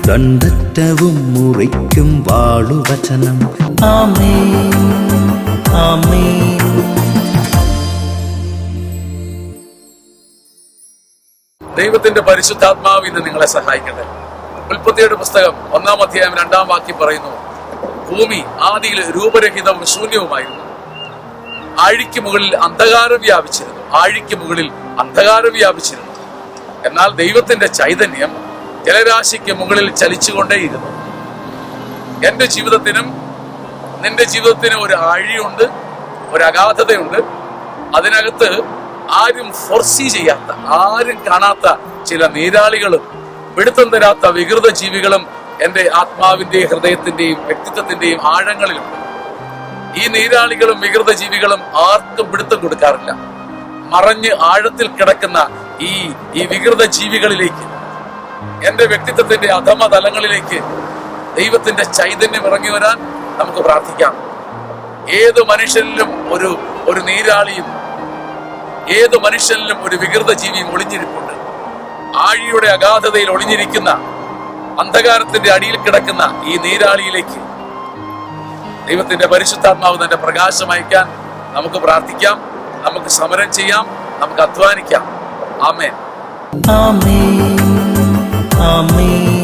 ദണ്ഡറ്റവും മുറിക്കും വാളുവചനം. ആമേൻ, ആമേൻ. ദൈവത്തിന്റെ പരിശുദ്ധാത്മാവ് ഇന്ന് നിങ്ങളെ സഹായിക്കട്ടെ. ഉൽപ്പത്തിയുടെ പുസ്തകം 1-ാം അധ്യായം 2-ാം വാക്യം പറയുന്നു, ഭൂമി ആദിയിൽ രൂപരഹിതവും ശൂന്യവുമായിരുന്നു, ആഴിക്ക് മുകളിൽ അന്ധകാരം വ്യാപിച്ചിരുന്നു. ആഴിക്ക് മുകളിൽ അന്ധകാരം വ്യാപിച്ചിരുന്നു. എന്നാൽ ദൈവത്തിന്റെ ചൈതന്യം ജലരാശിക്ക് മുകളിൽ ചലിച്ചുകൊണ്ടേയിരുന്നു. എന്റെ ജീവിതത്തിനും നിന്റെ ജീവിതത്തിനും ഒരു ആഴിയുണ്ട്, ഒരു അഗാധതയുണ്ട്. അതിനകത്ത് ആരും ഫോർസി ചെയ്യാത്ത, ആരും കാണാത്ത ചില നീരാളികളും പിടുത്തം തരാത്ത വികൃത ജീവികളും എന്റെ ആത്മാവിന്റെയും ഹൃദയത്തിന്റെയും വ്യക്തിത്വത്തിന്റെയും ആഴങ്ങളിലുണ്ട്. ഈ നീരാളികളും വികൃത ജീവികളും ആർക്കും പിടുത്തം കൊടുക്കാറില്ല. മറഞ്ഞ് ആഴത്തിൽ കിടക്കുന്ന ഈ വികൃത ജീവികളിലേക്ക്, എന്റെ വ്യക്തിത്വത്തിന്റെ അധമ തലങ്ങളിലേക്ക് ദൈവത്തിന്റെ ചൈതന്യം ഇറങ്ങി വരാൻ നമുക്ക് പ്രാർത്ഥിക്കാം. ഏത് മനുഷ്യനിലും ഒരു നീരാളിയും ഏത് മനുഷ്യനിലും ഒരു വികൃത ജീവിയും ഒളിഞ്ഞിരിപ്പുണ്ട്. ആഴിയുടെ അഗാധതയിൽ ഒളിഞ്ഞിരിക്കുന്ന, അന്ധകാരത്തിന്റെ അടിയിൽ കിടക്കുന്ന ഈ നീരാളിയിലേക്ക് ദൈവത്തിന്റെ പരിശുദ്ധാത്മാവ് തന്റെ പ്രകാശം അയക്കാൻ നമുക്ക് പ്രാർത്ഥിക്കാം. നമുക്ക് സമരം ചെയ്യാം, നമുക്ക് അധ്വാനിക്കാം. ആമേൻ, ആമേൻ, ആമേൻ.